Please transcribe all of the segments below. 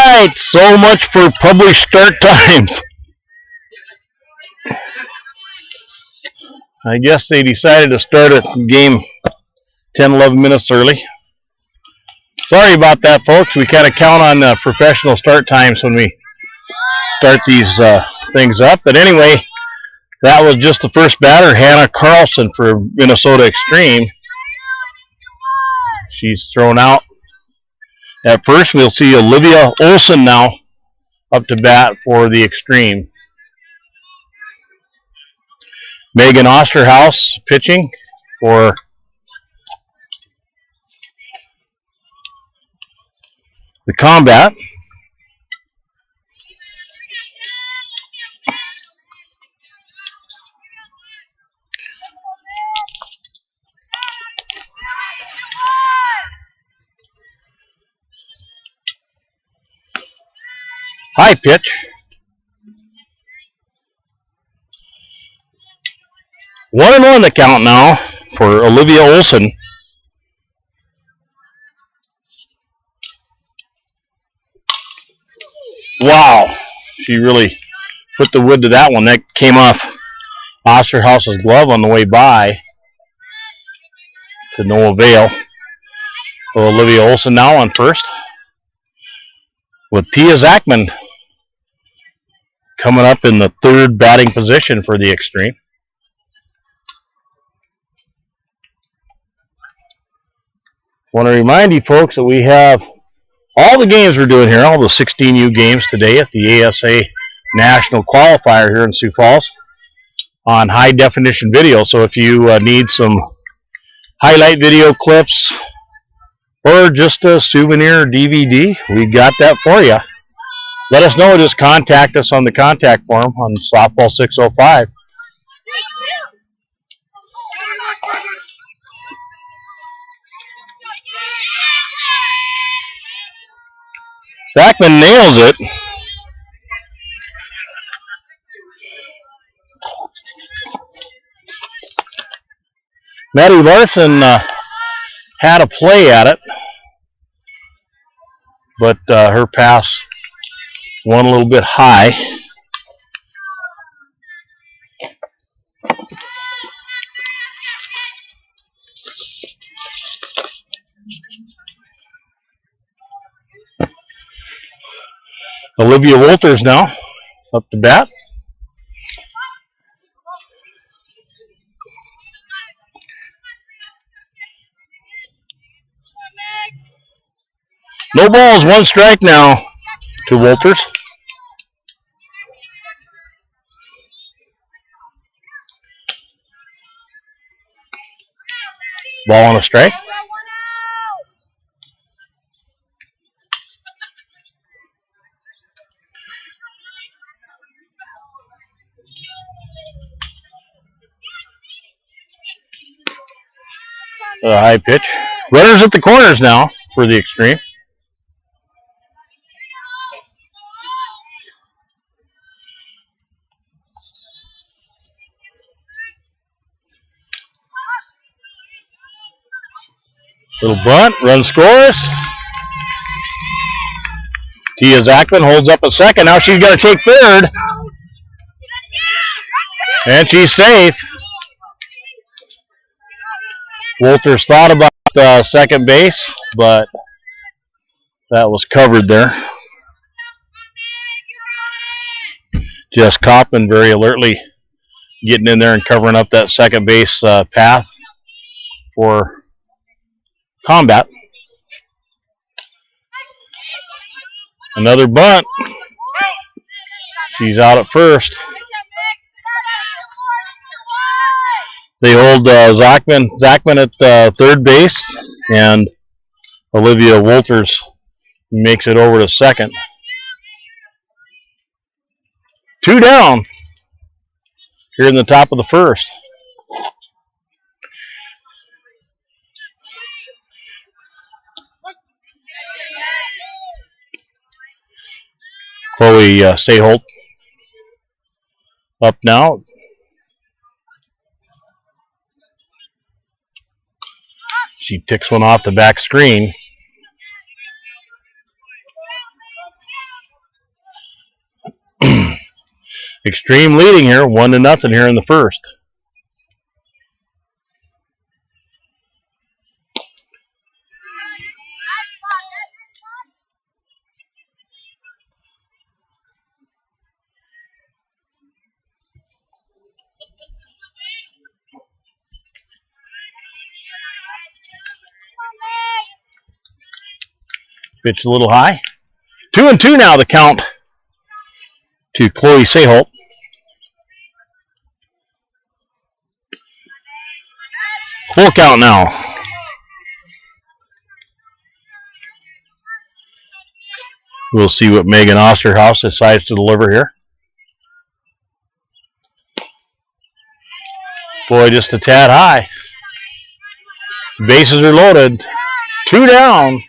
right, so much for published start times. I guess they decided to start a game 10, 11 minutes early. Sorry about that, folks. We kind of count on professional start times when we start these things up. But anyway, that was just the first batter, Hannah Carlson for Minnesota Extreme. She's thrown out. At first, we'll see Olivia Olson now up to bat for the Extreme. Megan Osterhaus pitching for the Combat. High pitch. 1-1 the count now for Olivia Olson. Wow, she really put the wood to that one. That came off Osterhaus's glove on the way by to no avail. So Olivia Olson now on first, with Tia Zachman coming up in the third batting position for the Extreme. I want to remind you folks that we have all the games we're doing here, all the 16U games today at the ASA National Qualifier here in Sioux Falls on high definition video. So if you need some highlight video clips or just a souvenir DVD, we got that for you. Let us know. Just contact us on the contact form on Softball 605. Zachman nails it. Maddie Larson had a play at it, but her pass went a little bit high. Olivia Wolters now up to bat. No balls, 1 strike now to Wolters. Ball on a strike. A high pitch. Runners at the corners now for the Extreme. Little bunt, run scores. Tia Zachman holds up a second. Now she's going to take third. And she's safe. Wolters thought about second base, but that was covered there. Jess Kaufman very alertly getting in there and covering up that second base path for Combat. Another bunt. She's out at first. They hold Zachman at third base, and Olivia Wolters makes it over to second. 2 down here in the top of the first. Chloe Sayholt up now. She ticks one off the back screen. Extreme leading here, 1-0 here in the first. Pitch a little high. 2-2 now, the count to Chloe Seholt. Full count now. We'll see what Megan Osterhaus decides to deliver here. Boy, just a tad high. Bases are loaded. 2 down.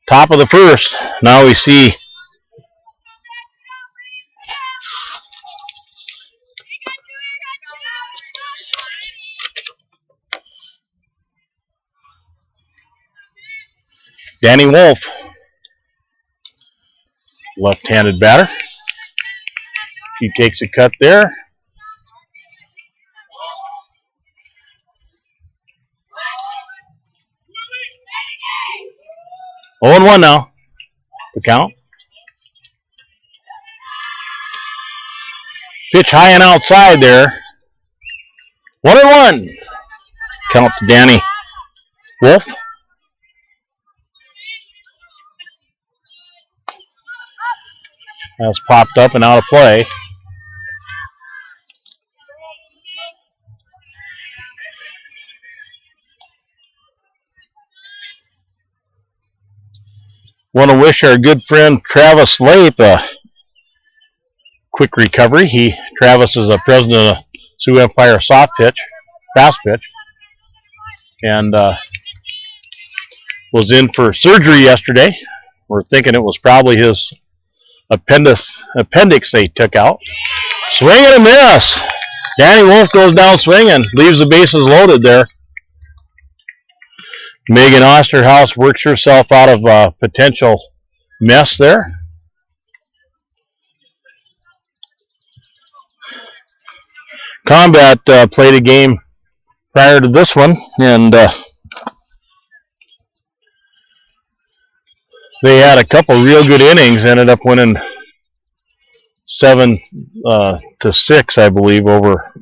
Top of the first. Now we see Danny Wolf, left-handed batter. She takes a cut there. Oh, 1 now. The count. Pitch high and outside there. 1-1. Count to Danny Wolf. That's popped up and out of play. Want to wish our good friend Travis Lape a quick recovery. Travis is a president of Sioux Empire fast pitch, and was in for surgery yesterday. We're thinking it was probably his appendix they took out. Swing and a miss. Danny Wolf goes down swinging, leaves the bases loaded there. Megan Osterhaus works herself out of a potential mess there. Combat played a game prior to this one, and they had a couple real good innings, ended up winning 7-6, I believe, over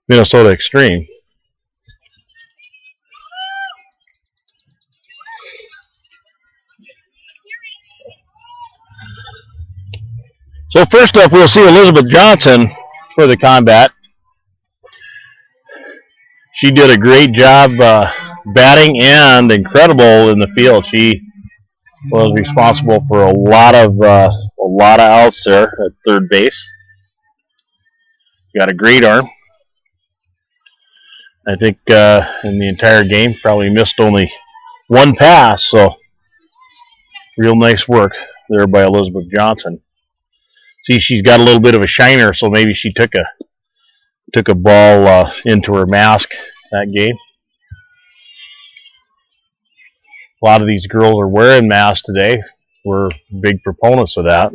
Minnesota Extreme. So first up, we'll see Elizabeth Johnson for the Combat. She did a great job batting and incredible in the field. She was responsible for a lot of outs there at third base. Got a great arm. I think in the entire game probably missed only one pass, so real nice work there by Elizabeth Johnson. See, she's got a little bit of a shiner, so maybe she took a ball into her mask that game. A lot of these girls are wearing masks today. We're big proponents of that.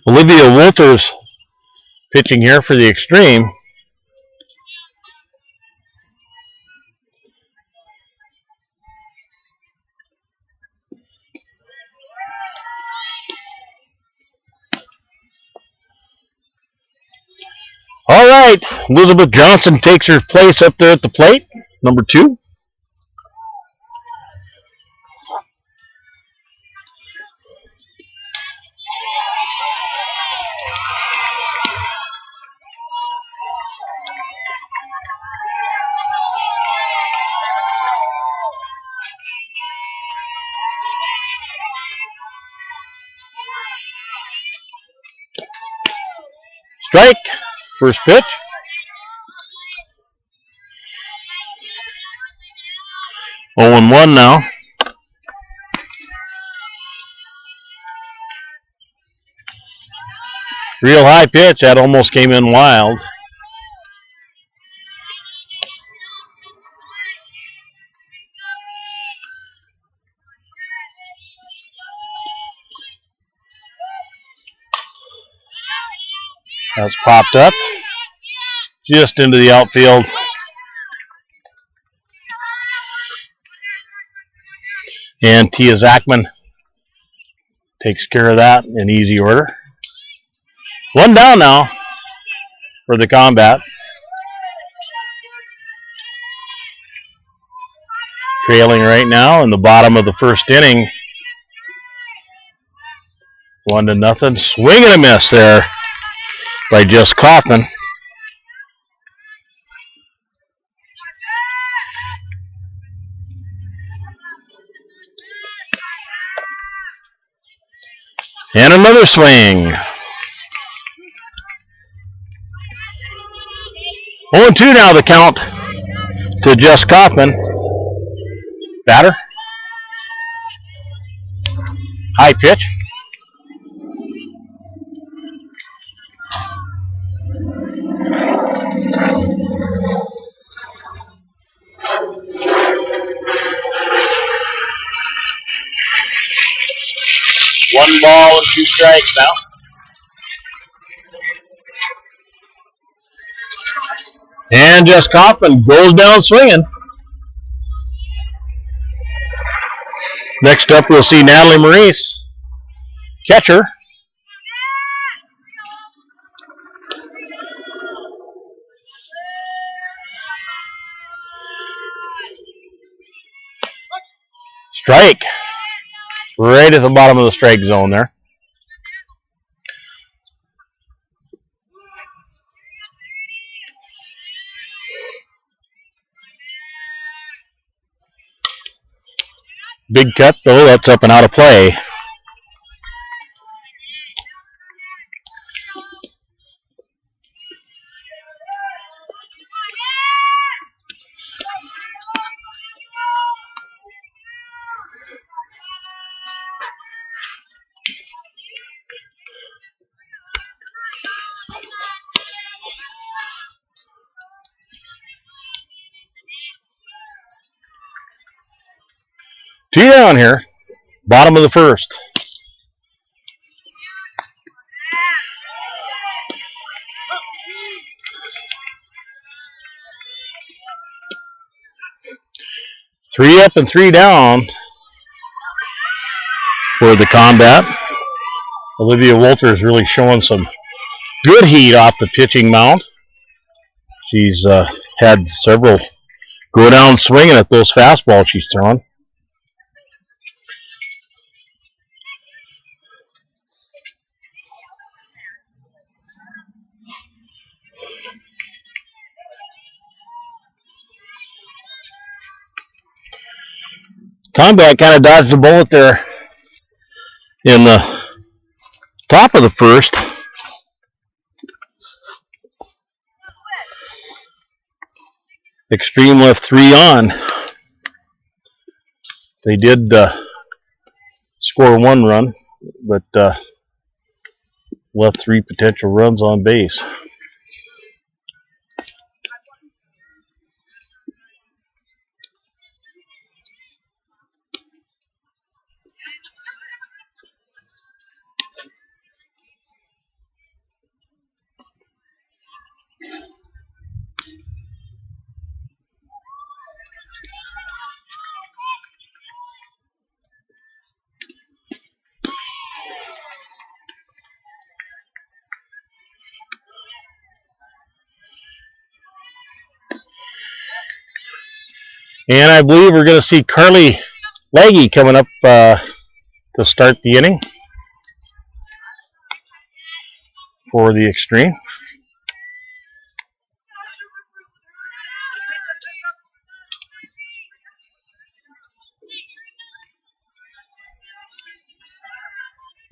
Olivia Wolters pitching here for the Extreme. All right, Elizabeth Johnson takes her place up there at the plate, number 2. Strike. First pitch. Oh, 1 now. Real high pitch. That almost came in wild. That's popped up just into the outfield. And Tia Zachman takes care of that in easy order. One down now for the Combat. Trailing right now in the bottom of the first inning. 1-0. Swing and a miss there by Jess Kaufman. And another swing. 0-2 now the count to Jess Kaufman. Batter. High pitch. One ball and 2 strikes now. And Jess Kaufman goes down swinging. Next up, we'll see Natalie Maurice, catcher. Strike. Right at the bottom of the strike zone there. Big cut, though. That's up and out of play. Two down here. Bottom of the first. Three up and 3 down for the Combat. Olivia Wolter is really showing some good heat off the pitching mound. She's had several go down swinging at those fastballs she's throwing. Combat kind of dodged a bullet there in the top of the first. Extreme left 3 on. They did score 1 run, but left 3 potential runs on base. And I believe we're going to see Carly Leggy coming up to start the inning for the Extreme.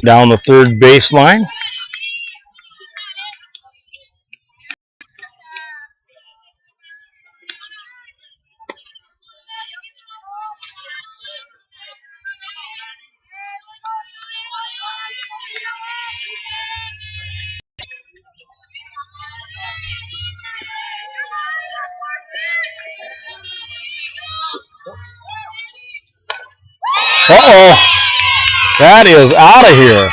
Down the third baseline. Uh-oh. That is out of here.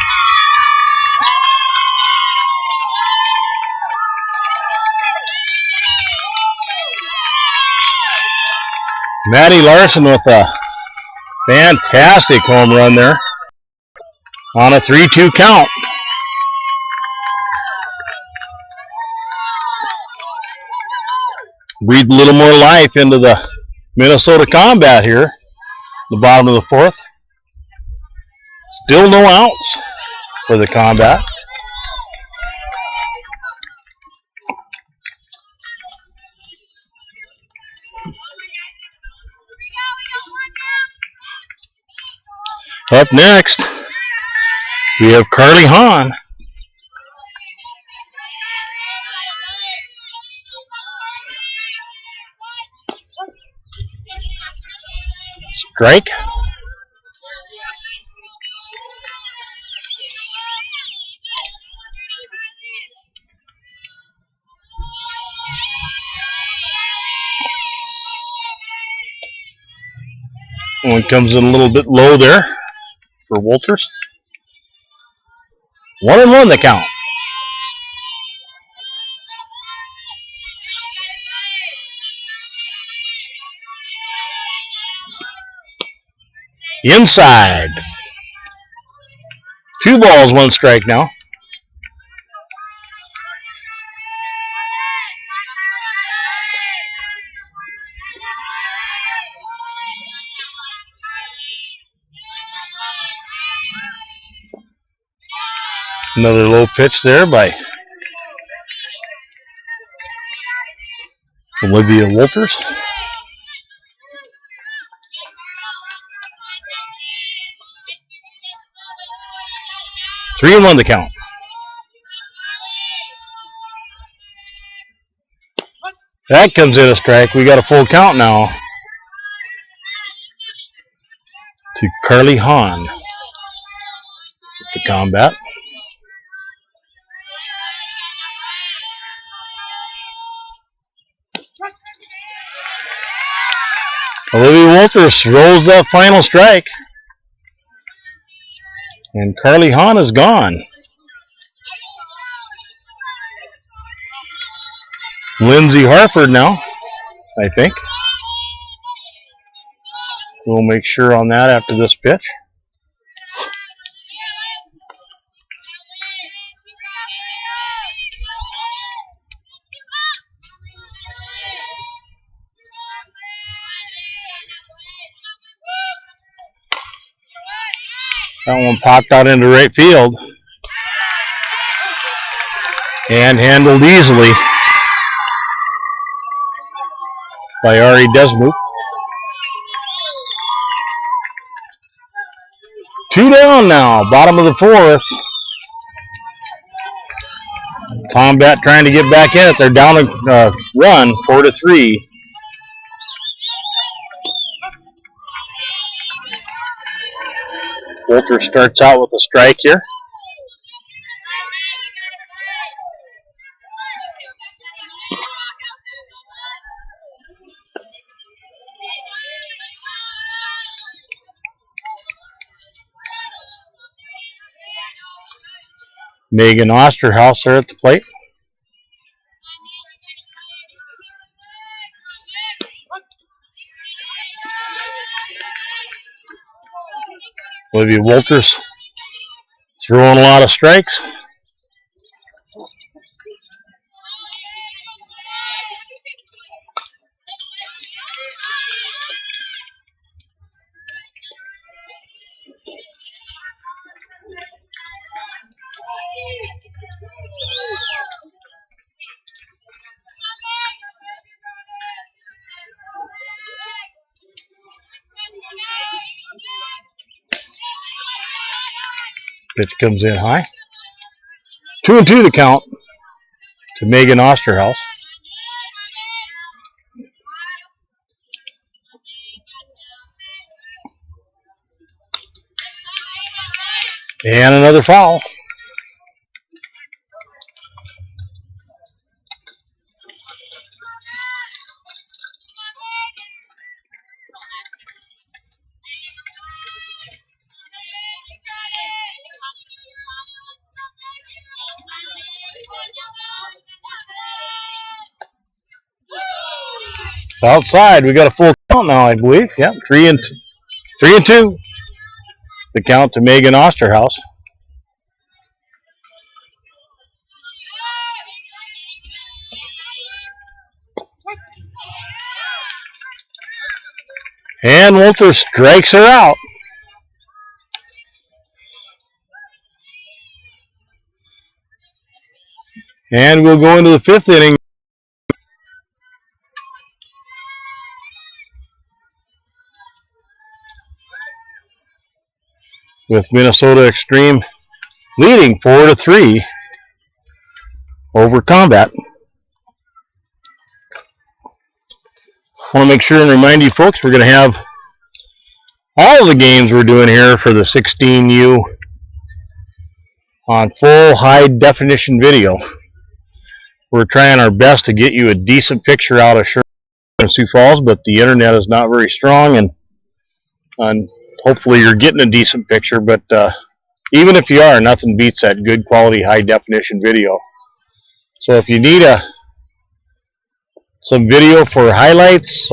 Maddie Larson with a fantastic home run there on a 3-2 count. Breathe a little more life into the Minnesota combat here. The bottom of the fourth. Still no outs for the combat. Up next, we have Carly Hahn. Strike. One comes in a little bit low there for Wolters. 1-1 the count. Inside. 2 balls, 1 strike now. Another low pitch there by Olivia Wolters. Three and 1 the count. That comes in a strike. We got a full count now to Carly Hahn with the combat. Olivia Wolters rolls that final strike. And Carly Hahn is gone. Lindsay Harford now, I think. We'll make sure on that after this pitch. That one popped out into right field and handled easily by Ari Desmuth. 2 down now, bottom of the fourth. Combat trying to get back in it. They're down a run, 4-3. Wolters starts out with a strike here. Megan Osterhaus there at the plate. Olivia Wolters throwing a lot of strikes. Pitch comes in high. 2-2 the count to Megan Osterhaus. And another foul. Outside, we got a full now, I believe. Yep, 3-2. The count to Megan Osterhaus. And Walter strikes her out. And we'll go into the 5th inning. With Minnesota Extreme leading 4-3 over Combat. I want to make sure and remind you folks we're going to have all of the games we're doing here for the 16U on full high definition video. We're trying our best to get you a decent picture out of Sherman and Sioux Falls, but the internet is not very strong, and hopefully you're getting a decent picture, but even if you are, nothing beats that good quality high definition video. So if you need some video for highlights,